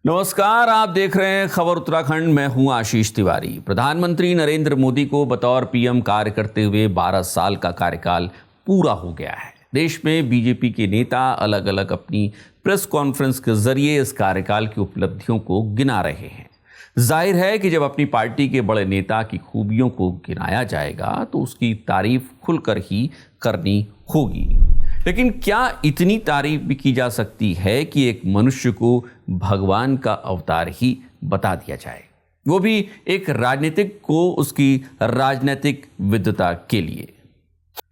नमस्कार, आप देख रहे हैं खबर उत्तराखंड। मैं हूं आशीष तिवारी। प्रधानमंत्री नरेंद्र मोदी को बतौर पीएम कार्य करते हुए 12 साल का कार्यकाल पूरा हो गया है। देश में बीजेपी के नेता अलग अलग अपनी प्रेस कॉन्फ्रेंस के जरिए इस कार्यकाल की उपलब्धियों को गिना रहे हैं। जाहिर है कि जब अपनी पार्टी के बड़े नेता की खूबियों को गिनाया जाएगा तो उसकी तारीफ खुलकर ही करनी होगी। लेकिन क्या इतनी तारीफ भी की जा सकती है कि एक मनुष्य को भगवान का अवतार ही बता दिया जाए, वो भी एक राजनीतिक को उसकी राजनीतिक विद्वता के लिए?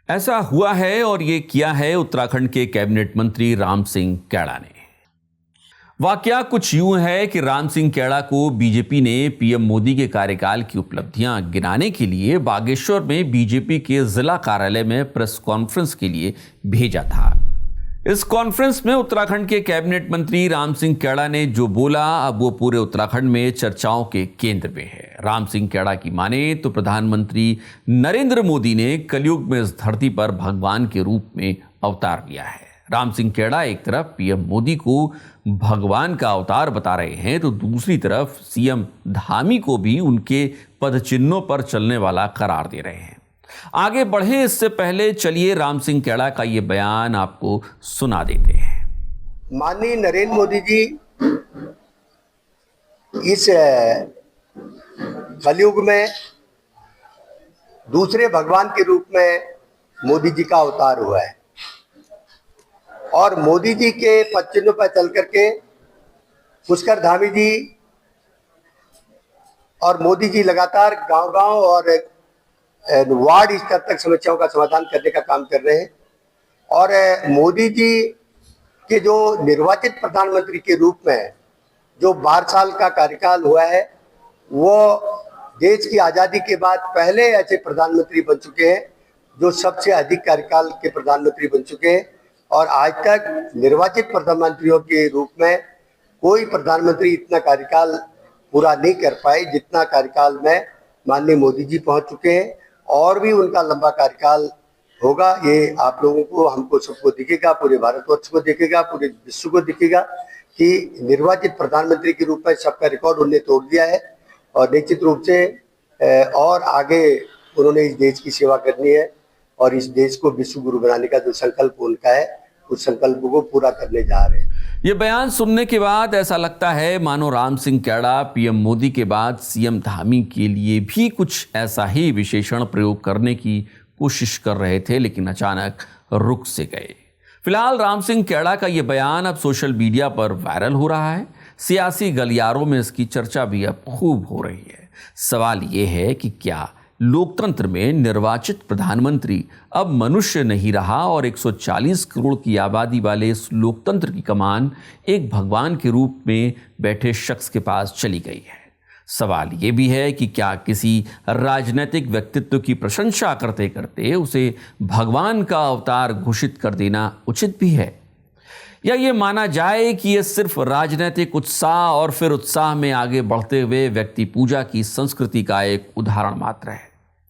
ऐसा हुआ है और ये किया है उत्तराखंड के कैबिनेट मंत्री राम सिंह कैड़ा ने। वाकया कुछ यूं है कि राम सिंह कैड़ा को बीजेपी ने पीएम मोदी के कार्यकाल की उपलब्धियां गिनाने के लिए बागेश्वर में बीजेपी के जिला कार्यालय में प्रेस कॉन्फ्रेंस के लिए भेजा था। इस कॉन्फ्रेंस में उत्तराखंड के कैबिनेट मंत्री राम सिंह कैड़ा ने जो बोला, अब वो पूरे उत्तराखंड में चर्चाओं के केंद्र में है। राम सिंह कैड़ा की माने तो प्रधानमंत्री नरेंद्र मोदी ने कलयुग में इस धरती पर भगवान के रूप में अवतार लिया है। राम सिंह कैड़ा एक तरफ पीएम मोदी को भगवान का अवतार बता रहे हैं तो दूसरी तरफ सीएम धामी को भी उनके पदचिन्हों पर चलने वाला करार दे रहे हैं। आगे बढ़े इससे पहले चलिए राम सिंह कैड़ा का ये बयान आपको सुना देते हैं। माननीय नरेंद्र मोदी जी इस कलयुग में दूसरे भगवान के रूप में मोदी जी का अवतार हुआ है और मोदी जी के पद चिन्हों पर चल करके पुष्कर धामी जी और मोदी जी लगातार गांव-गांव और वार्ड स्तर तक समस्याओं का समाधान करने का काम कर रहे हैं। और मोदी जी के जो निर्वाचित प्रधानमंत्री के रूप में जो 12 साल का कार्यकाल हुआ है, वो देश की आज़ादी के बाद पहले ऐसे प्रधानमंत्री बन चुके हैं जो सबसे अधिक कार्यकाल के प्रधानमंत्री बन चुके हैं। और आज तक निर्वाचित प्रधानमंत्रियों के रूप में कोई प्रधानमंत्री इतना कार्यकाल पूरा नहीं कर पाए जितना कार्यकाल में माननीय मोदी जी पहुंच चुके हैं। और भी उनका लंबा कार्यकाल होगा, ये आप लोगों को, हमको सबको दिखेगा, पूरे भारतवर्ष को दिखेगा, पूरे विश्व को दिखेगा कि निर्वाचित प्रधानमंत्री के रूप में सबका रिकॉर्ड उन्होंने तोड़ दिया है। और निश्चित रूप से और आगे उन्होंने इस देश की सेवा करनी है और इस देश को विश्व गुरु बनाने का जो संकल्प उनका है, उस संकल्प को पूरा करने जा रहे हैं। ये बयान सुनने के बाद ऐसा लगता है मानो राम सिंह कैड़ा पीएम मोदी के बाद सीएम धामी के लिए भी कुछ ऐसा ही विशेषण प्रयोग करने की कोशिश कर रहे थे, लेकिन अचानक रुक से गए। फिलहाल राम सिंह कैड़ा का ये बयान अब सोशल मीडिया पर वायरल हो रहा है। सियासी गलियारों में इसकी चर्चा भी अब खूब हो रही है। सवाल ये है कि क्या लोकतंत्र में निर्वाचित प्रधानमंत्री अब मनुष्य नहीं रहा और 140 करोड़ की आबादी वाले इस लोकतंत्र की कमान एक भगवान के रूप में बैठे शख्स के पास चली गई है? सवाल ये भी है कि क्या किसी राजनीतिक व्यक्तित्व की प्रशंसा करते करते उसे भगवान का अवतार घोषित कर देना उचित भी है, या ये माना जाए कि ये सिर्फ राजनीतिक उत्साह और फिर उत्साह में आगे बढ़ते हुए व्यक्ति पूजा की संस्कृति का एक उदाहरण मात्र है?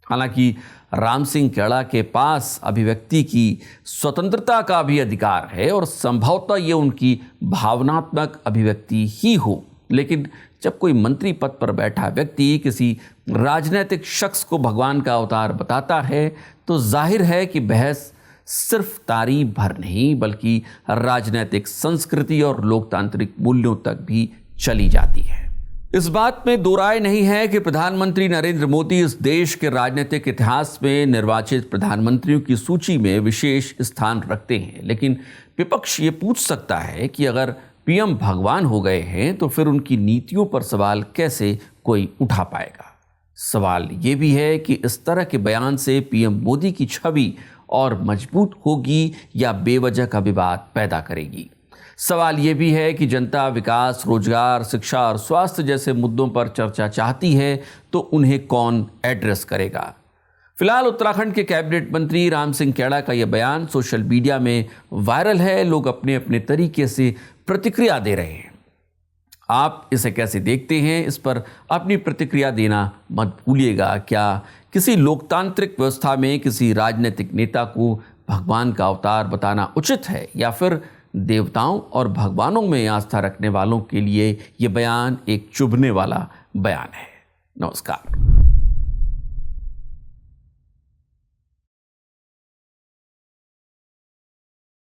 हालांकि राम सिंह कैड़ा के पास अभिव्यक्ति की स्वतंत्रता का भी अधिकार है और संभवतः ये उनकी भावनात्मक अभिव्यक्ति ही हो, लेकिन जब कोई मंत्री पद पर बैठा व्यक्ति किसी राजनीतिक शख्स को भगवान का अवतार बताता है तो जाहिर है कि बहस सिर्फ तारीफ भर नहीं बल्कि राजनीतिक संस्कृति और लोकतांत्रिक मूल्यों तक भी चली जाती है। इस बात में दो राय नहीं है कि प्रधानमंत्री नरेंद्र मोदी इस देश के राजनीतिक इतिहास में निर्वाचित प्रधानमंत्रियों की सूची में विशेष स्थान रखते हैं, लेकिन विपक्ष ये पूछ सकता है कि अगर पीएम भगवान हो गए हैं तो फिर उनकी नीतियों पर सवाल कैसे कोई उठा पाएगा? सवाल ये भी है कि इस तरह के बयान से पीएम मोदी की छवि और मजबूत होगी या बेवजह का विवाद पैदा करेगी। सवाल ये भी है कि जनता विकास, रोजगार, शिक्षा और स्वास्थ्य जैसे मुद्दों पर चर्चा चाहती है तो उन्हें कौन एड्रेस करेगा? फिलहाल उत्तराखंड के कैबिनेट मंत्री राम सिंह कैड़ा का यह बयान सोशल मीडिया में वायरल है। लोग अपने अपने तरीके से प्रतिक्रिया दे रहे हैं। आप इसे कैसे देखते हैं, इस पर अपनी प्रतिक्रिया देना मत भूलिएगा। क्या किसी लोकतांत्रिक व्यवस्था में किसी राजनीतिक नेता को भगवान का अवतार बताना उचित है, या फिर देवताओं और भगवानों में आस्था रखने वालों के लिए ये बयान एक चुभने वाला बयान है। नमस्कार।